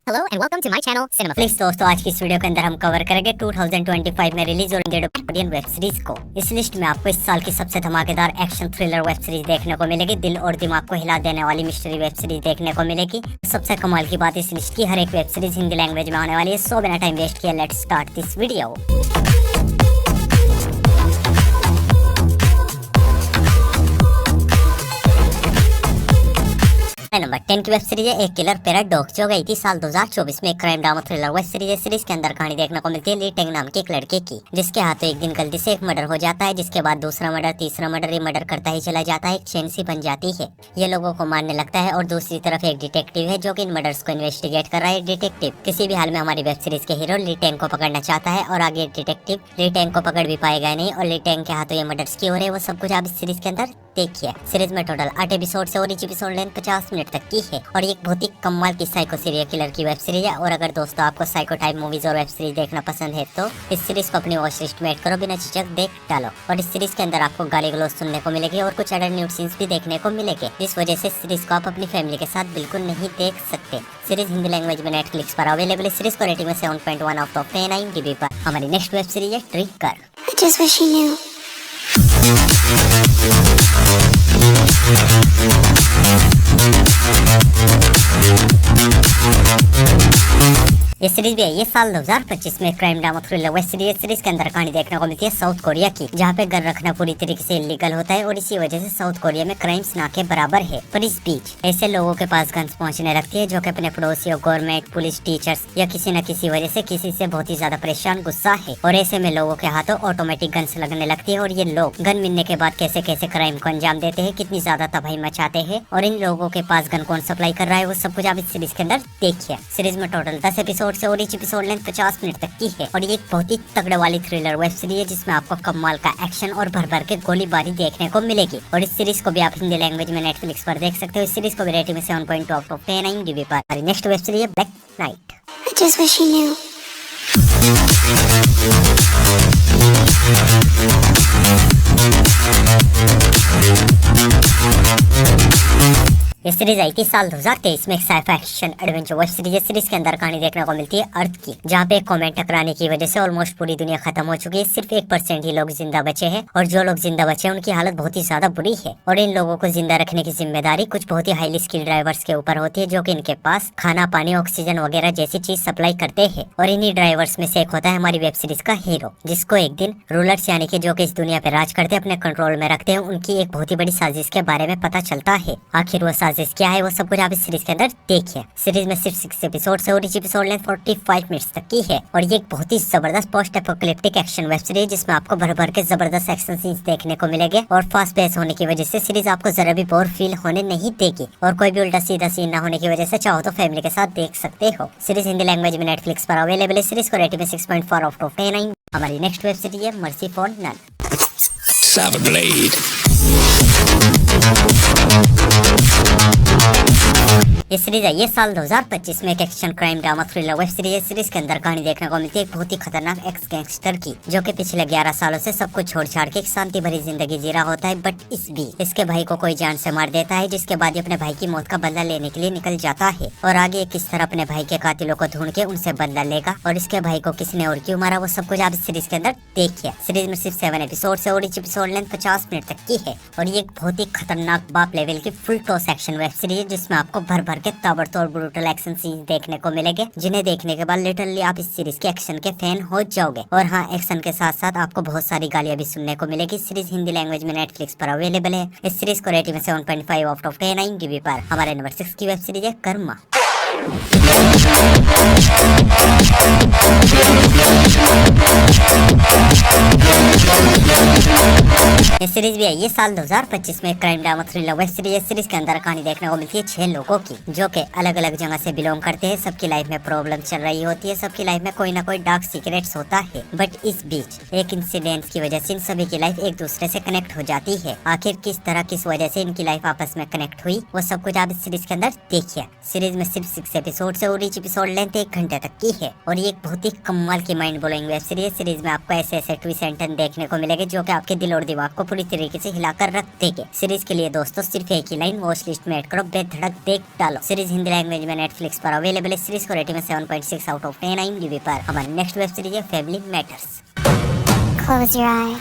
Hello and welcome to my channel Cinema please दोस्तों, आज की इस वीडियो के अंदर हम कवर करेंगे 2025 में रिलीज और इंडियन वेब सीरीज को। इस लिस्ट में आपको इस साल की सबसे धमाकेदार एक्शन थ्रिलर वेब सीरीज देखने को मिलेगी। दिल और दिमाग को हिला देने वाली मिस्ट्री वेब सीरीज देखने को मिलेगी। सबसे कमाल की बात, इस लिस्ट की हर एक वेब सीरीज हिंदी लैंग्वेज में आने वाली है। सो बिना टाइम वेस्ट किए let's start this video. Number 10 की वेब सीरीज है एक किलर पैराडॉग, जो गई थी साल 2024 में। एक crime drama thriller web series है। सीरीज के अंदर कहानी देखने को मिलती है ली टेंग नाम के एक लड़के की, जिसके हाथों एक दिन गलती से एक मर्डर हो जाता है, जिसके बाद दूसरा मर्डर, तीसरा मर्डर, ये मर्डर करता ही चला जाता है। एक चेन सी बन जाती है, ये लोगों को मारने लगता है। और दूसरी तरफ एक डिटेक्टिव है जो कि इन मर्डर्स को इन्वेस्टिगेट कर रहा है। डिटेक्टिव किसी भी हाल में हमारी वेब सीरीज के हीरो ली टेंग को पकड़ना चाहता है, और आगे डिटेक्टिव ली टेंग को पकड़ भी पाएगा नहीं। और ली टेंग के हाथों ये मर्डर्स की हो रहे हैं, वो सब कुछ आप इस सीरीज के अंदर देखिए। सीरीज में टोटल 8 एपिसोड है और ईच एपिसोड लेंथ 50 मिनट तक की है। और एक बहुत ही कमाल की साइको सीरियल किलर की वेब सीरीज है। और अगर दोस्तों आपको साइको टाइप मूवीज और वेब सीरीज देखना पसंद है तो इस सीरीज को अपनी वॉच लिस्ट में ऐड करो, बिना झिझक देख डालो। और इस सीरीज के अंदर आपको गाली गलौज सुनने को मिलेगी और कुछ एडल्ट न्यूड सीन्स भी देखने को मिलेंगे, जिस वजह से सीरीज को आप अपनी फैमिली के साथ बिल्कुल नहीं देख सकते। सीरीज हिंदी लैंग्वेज में नेटफ्लिक्स पर अवेलेबल है। सीरीज को रेटिंग में 7.1 आउट ऑफ 10 IMDb पर। हमारी नेक्स्ट वेब सीरीज है ट्रिगर। ये सीरीज भी है ये साल 2025 में। Crime drama thriller web series. Series के अंदर कहानी देखने को मिलती है साउथ कोरिया की, जहाँ पे गन रखना पूरी तरीके से इलीगल होता है और इसी वजह से साउथ कोरिया में क्राइम्स ना के बराबर है। पर इस बीच ऐसे लोगों के पास गन्स पहुँचने लगती है जो कि अपने पड़ोसियों, गवर्नमेंट, पुलिस, टीचर्स या किसी न किसी वजह से किसी से बहुत ही ज्यादा परेशान, गुस्सा है। और ऐसे में लोगों के हाथों ऑटोमेटिक गन्स लगने लगती है और ये लोग गन मिलने के बाद कैसे कैसे क्राइम को अंजाम देते हैं, कितनी ज्यादा तबाही मचाते हैं और इन लोगों के पास गन कौन सप्लाई कर रहा है, वो सब कुछ आप इस सीरीज के अंदर देखिए। सीरीज में टोटल 10 एपिसोड है और ईच एपिसोड 50 मिनट तक की है। और ये एक बहुत ही तगड़े वाली थ्रिलर वेब सीरीज है, जिसमें आपको कमाल का एक्शन और भर भर के गोलीबारी देखने को मिलेगी। और इस सीरीज को भी आप हिंदी लैंग्वेज में नेटफ्लिक्स पर देख सकते हो। इस सीरीज को भी रेटिंग में 7.2 आउट ऑफ 10 IMDb पर। नेक्स्ट वेब सीरीज है ब्लैक नाइट। ये सीरीज आई थी साल 2023 में। एक sci-fi action adventure web series है। सीरीज के अंदर कहानी देखने को मिलती है अर्थ की, जहाँ पे एक कॉमेट टकराने की वजह से ऑलमोस्ट पूरी दुनिया खत्म हो चुकी है। सिर्फ 1% ही लोग जिंदा बचे हैं और जो लोग जिंदा बचे हैं उनकी हालत बहुत ही ज्यादा बुरी है। और इन लोगों को जिंदा रखने की जिम्मेदारी कुछ बहुत ही हाईली स्किल्ड ड्राइवर्स के ऊपर होती है, जो कि इनके पास खाना, पानी, ऑक्सीजन वगैरह जैसी चीज सप्लाई करते हैं। और इन्हीं ड्राइवर्स में से एक होता है हमारी वेब सीरीज का हीरो, जिसको एक दिन रूलर्स यानी कि जो कि इस दुनिया पे राज करते अपने कंट्रोल में रखते हैं, उनकी एक बहुत ही बड़ी साजिश के बारे में पता चलता है। आखिर वो साजिश क्या है, वो सब कुछ आप इस सीरीज के अंदर देखिए। सीरीज में सिर्फ 6 एपिसोड है और इस एपिसोड लेंथ 45 मिनट्स तक की है। और ये एक बहुत ही जबरदस्त post apocalyptic action web series, जिसमें आपको भर भर के जबरदस्त एक्शन सीन्स देखने को मिलेंगे। और फास्ट पेस होने की वजह से सीरीज आपको जरा भी बोर फील होने नहीं देगी। और कोई भी उल्टा सीधा सीन ना होने की वजह से चाहो तो फैमिली के साथ देख सकते हो। सीरीज हिंदी लैंग्वेज में नेटफ्लिक्स पर अवेलेबल है। सीरीज को रेटिंग में 6.4 आउट ऑफ 10। हमारी नेक्स्ट वेब सीरीज है मर्सी फॉर नन। ये सीरीज है ये साल 2025 में। एक action crime drama thriller web series है। सीरीज के अंदर कहानी देखने को मिलती है एक बहुत ही खतरनाक एक्स गैंगस्टर की, जो कि पिछले 11 सालों से सब कुछ छोड़ छाड़ के एक शांति भरी जिंदगी जी रहा होता है। बट इस बीच इसके भाई को कोई जान से मार देता है, जिसके बाद ये अपने भाई की मौत का बदला लेने के लिए निकल जाता है। और आगे किस तरह अपने भाई के कातिलों को ढूंढ के उनसे बदला लेगा और इसके भाई को किसने और क्यों मारा, वो सब कुछ आप इस सीरीज के अंदर देखिए। सीरीज में सिर्फ 7 एपिसोड है और ईच एपिसोड लेंथ 50 मिनट तक की है। और ये एक बहुत ही खतरनाक बाप लेवल की full toss action web series, जिसमें आपको भर भर के ताबड़तोड़ ब्रूटल एक्शन सीन देखने को मिलेंगे, जिन्हें देखने के बाद लिटरली आप इस सीरीज के एक्शन के फैन हो जाओगे। और हाँ, एक्शन के साथ साथ आपको बहुत सारी गालियां भी सुनने को मिलेगी। सीरीज हिंदी लैंग्वेज में नेटफ्लिक्स पर अवेलेबल है। इस सीरीज को रेटिंग में 7.5 आउट ऑफ 10 IMDb पर। हमारे नंबर 6 की वेब सीरीज है कर्मा। ये सीरीज भी है ये साल 2025 में। Crime drama thriller web series है। सीरीज के अंदर कहानी देखने को मिलती है 6 लोगों की, जो कि अलग अलग जगह से बिलोंग करते हैं। सबकी लाइफ में प्रॉब्लम चल रही होती है, सबकी लाइफ में कोई ना कोई डार्क सीक्रेट्स होता है। बट इस बीच एक इंसिडेंट की वजह से इन सभी की लाइफ एक दूसरे से कनेक्ट हो जाती है। आखिर किस तरह किस वजह से इनकी लाइफ आपस में कनेक्ट हुई, वो सब कुछ आप इस सीरीज के अंदर देखिए। सीरीज में सिर्फ 6 एपिसोड है और each एपिसोड लेंथ 1 घंटे तक की है और ये एक बहुत ही कमाल की माइंड ब्लोइंग वेब सीरीज में आपको ऐसे ऐसे ट्विस्ट एंड टर्न देखने को मिलेंगे जो कि आपके दिल और दिमाग को पूरी तरीके से हिलाकर रख देंगे। सीरीज के लिए दोस्तों सिर्फ एक ही लाइन वॉच लिस्ट में ऐड करो, बेधड़क देख डालो। सीरीज हिंदी लैंग्वेज में नेटफ्लिक्स पर अवेलेबल है। सीरीज को रेटिंग में 7.6 आउट ऑफ 10 IMDb पर। हमारी नेक्स्ट वेब सीरीज है family matters. Close your eyes.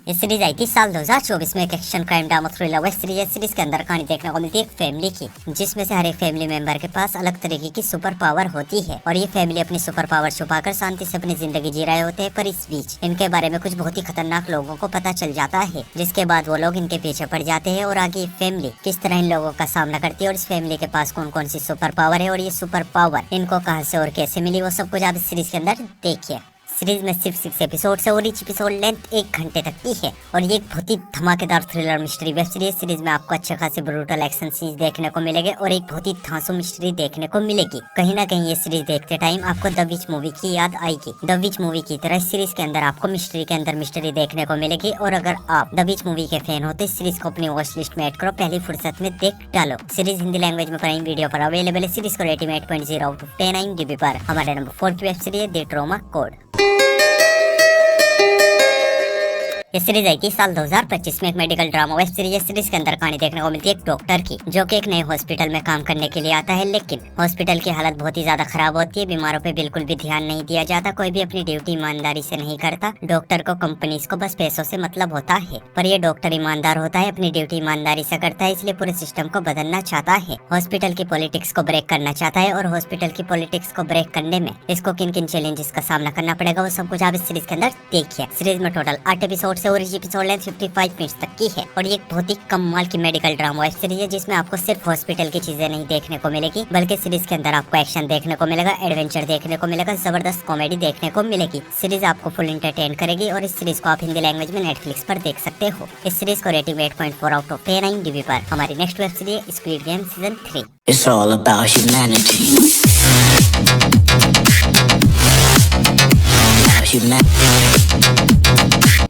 ये सीरीज आई थी साल 2024 में। एक action crime drama thriller web series है। सीरीज के अंदर कहानी देखने को मिलती है एक फैमिली की, जिसमें से हर एक फैमिली मेंबर के पास अलग तरीके की सुपर पावर होती है और ये फैमिली अपनी सुपर पावर छुपाकर शांति से अपनी जिंदगी जी रहे होते हैं। पर इस बीच इनके बारे में कुछ बहुत ही खतरनाक लोगों को पता चल जाता है, जिसके बाद वो लोग इनके पीछे पड़ जाते हैं और आगे फैमिली किस तरह इन लोगों का सामना करती है और इस फैमिली के पास कौन कौन सी सुपर पावर है और ये सुपर पावर इनको कहां से और कैसे मिली, वो सब कुछ आप इस सीरीज के अंदर देखिए। सीरीज में सिर्फ 6 एपिसोड है और each एपिसोड लेंथ 1 घंटे तक की है और ये एक बहुत ही धमाकेदार थ्रिलर मिस्ट्री वेब सीरीज में आपको अच्छे खासे ब्रूटल एक्शन सीन्स देखने को मिलेंगे और एक बहुत ही धांसू मिस्ट्री देखने को मिलेगी। कहीं ना कहीं ये सीरीज देखते टाइम आपको द विच मूवी की याद आएगी। द विच मूवी की तरह इस सीरीज के अंदर आपको मिस्ट्री के अंदर मिस्ट्री देखने को मिलेगी और अगर आप द विच मूवी के फैन हो तो इस सीरीज को अपनी वॉच लिस्ट में ऐड करो, पहली फुर्सत में देख डालो। सीरीज हिंदी लैंग्वेज में प्राइम वीडियो पर अवेलेबल है। सीरीज को रेटिंग 8.0 आउट ऑफ 10 IMDb पर। हमारे नंबर 4 की web series the trauma code. ये सीरीज आई थी साल 2025 में। एक मेडिकल ड्रामा वेब सीरीज है। सीरीज के अंदर कहानी देखने को मिलती है एक डॉक्टर की, जो कि एक नए हॉस्पिटल में काम करने के लिए आता है, लेकिन हॉस्पिटल की हालत बहुत ही ज्यादा खराब होती है। बीमारों पे बिल्कुल भी ध्यान नहीं दिया जाता, कोई भी अपनी ड्यूटी ईमानदारी से नहीं करता। डॉक्टर को कंपनीज को बस पैसों से मतलब होता है, पर ये डॉक्टर ईमानदार होता है, अपनी ड्यूटी ईमानदारी से करता है, इसलिए पूरे सिस्टम को बदलना चाहता है। हॉस्पिटल की पॉलिटिक्स को ब्रेक करना चाहता है और हॉस्पिटल की पॉलिटिक्स को ब्रेक करने में इसको किन किन चैलेंजेस का सामना करना पड़ेगा, वो सब कुछ आप इस सीरीज के अंदर देखिए। सीरीज में टोटल 8 एपिसोड है और एपिसोड 55 मिनट्स तक की है और ये एक बहुत ही कमाल की मेडिकल ड्रामा वेब सीरीज है, जिसमें आपको सिर्फ हॉस्पिटल की चीजें नहीं देखने को मिलेगी, बल्कि सीरीज के अंदर आपको एक्शन देखने को मिलेगा, एडवेंचर देखने को मिलेगा, जबरदस्त कॉमेडी देखने को मिलेगी। सीरीज आपको फुल एंटरटेन करेगी और इस सीरीज को आप हिंदी लैंग्वेज में नेटफ्लिक्स पर देख सकते हो। इस सीरीज को रेटिंग 8.4 आउट ऑफ 10 IMDb पर। हमारी नेक्स्ट वेब सीरीज है squid game season 3। It's all about humanity.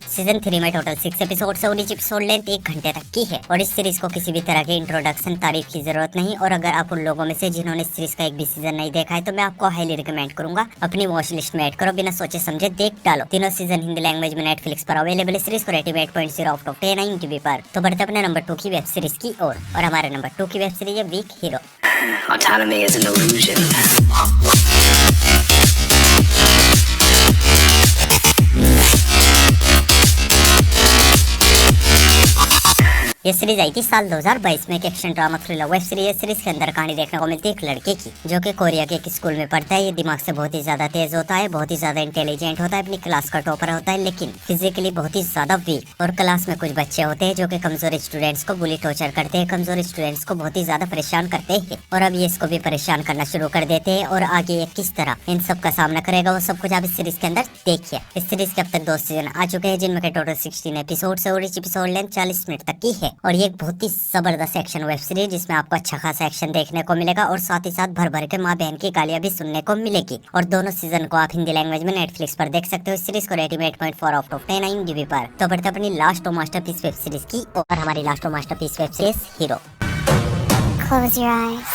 Season 3 में टोटल 6 एपिसोड है और each एपिसोड लेंथ 1 घंटे तक की है और इस सीरीज को किसी भी तरह के इंट्रोडक्शन तारीफ की जरूरत नहीं। और अगर आप उन लोगों में से जिन्होंने इस सीरीज का एक भी सीजन नहीं देखा है तो मैं आपको हाईली रिकमेंड करूंगा, अपनी वॉच लिस्ट में ऐड करो, बिना सोचे समझे देख डालो। तीनों सीजन हिंदी लैंग्वेज में नेटफ्लिक्स पर अवेलेबल है। सीरीज को रेटिंग 8.0 आउट ऑफ 10 IMDb पर। तो बढ़ते अपने नंबर 2 की वेब सीरीज की ओर और हमारे नंबर 2 की वेब सीरीज है weak hero. Autonomy is an illusion. ये सीरीज आई थी साल 2022 में। एक action drama thriller web series है। सीरीज के अंदर कहानी देखने को मिलती है एक लड़के की, जो कि कोरिया के एक स्कूल में पढ़ता है। ये दिमाग से बहुत ही ज्यादा तेज होता है, बहुत ही ज्यादा इंटेलिजेंट होता है, अपनी क्लास का टॉपर होता है, लेकिन फिजिकली बहुत ही ज्यादा वीक। और क्लास में कुछ बच्चे होते हैं जो कि कमजोर स्टूडेंट्स को बुली टॉर्चर करते हैं, कमजोर स्टूडेंट्स को बहुत ही ज्यादा परेशान करते हैं और अब ये इसको भी परेशान करना शुरू कर देते हैं। और आगे ये किस तरह इन सब का सामना करेगा, वो सब कुछ आप इस सीरीज के अंदर देखिए। इस सीरीज के अब तक 2 सीजन आ चुके हैं, जिनमें के टोटल 16 एपिसोड है और each एपिसोड लेंथ 40 मिनट तक की है और ये एक बहुत ही जबरदस्त एक्शन वेब सीरीज, जिसमें आपको अच्छा खासा एक्शन देखने को मिलेगा और साथ ही साथ भर भर के माँ बहन की गालियां भी सुनने को मिलेगी। और दोनों सीजन को आप हिंदी लैंग्वेज में नेटफ्लिक्स पर देख सकते हो। इस सीरीज को रेटिंग 8.4 आउट ऑफ 10 IMDb पर। तो बढ़ते अपनी लास्ट और मास्टरपीस वेब सीरीज की और हमारी लास्ट और masterpiece web series hero. Close your eyes.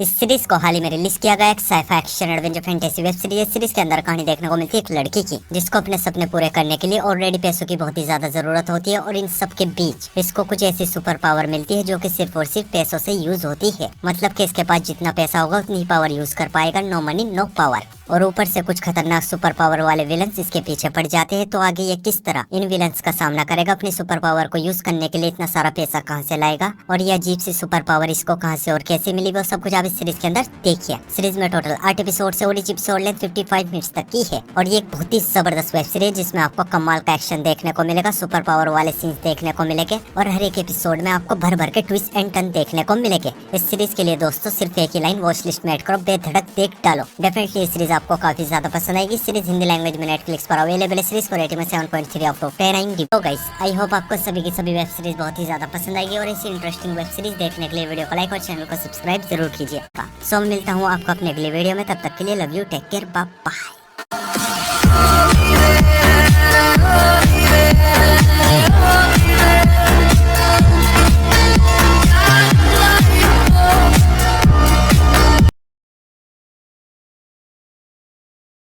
इस सीरीज को हाल ही में रिलीज किया गया एक sci-fi action adventure fantasy web series. Series के अंदर कहानी देखने को मिलती है एक लड़की की, जिसको अपने सपने पूरे करने के लिए ऑलरेडी पैसों की बहुत ही ज्यादा जरूरत होती है और इन सब के बीच इसको कुछ ऐसी सुपर पावर मिलती है जो कि सिर्फ और सिर्फ पैसों से यूज होती है। मतलब कि इसके पास जितना पैसा होगा उतनी पावर यूज कर पाएगा। No money no power. और ऊपर से कुछ खतरनाक सुपर पावर वाले विलन्स इसके पीछे पड़ जाते हैं। तो आगे ये किस तरह इन विलन्स का सामना करेगा, अपनी सुपर पावर को यूज करने के लिए इतना सारा पैसा कहां से लाएगा और ये अजीब सी सुपर पावर इसको कहां से और कैसे मिली, वो सब कुछ आप इस सीरीज के अंदर देखिए। सीरीज में टोटल 8 एपिसोड है और each एपिसोड लेंथ 55 मिनट्स तक की है और ये एक बहुत ही जबरदस्त वेब सीरीज, जिसमें आपको कमाल का एक्शन देखने को मिलेगा, सुपर पावर वाले सीन्स देखने को मिलेंगे और हर एक एपिसोड में आपको भर भर के ट्विस्ट एंड टर्न देखने को मिलेंगे। इस सीरीज के लिए दोस्तों सिर्फ एक ही लाइन वॉच लिस्ट में ऐड करो, बेधड़क देख डालो। डेफिनेटली ये सीरीज आपको काफी ज्यादा पसंद आएगी। सीरीज हिंदी लैंग्वेज में नेटफ्लिक्स पर अवेलेबल है। सीरीज को रेटिंग में 7.3 आउट ऑफ 10 आएंगी। तो गाइस आई होप आपको सभी की सभी वेब सीरीज बहुत ही ज्यादा पसंद आएगी और ऐसी इंटरेस्टिंग वेब सीरीज देखने के लिए वीडियो को लाइक और चैनल को सब्सक्राइब जरूर कीजिएगा। सो मिलता हूँ आपको अपने अगले वीडियो में, तब तक के लिए love you, take care, bye bye.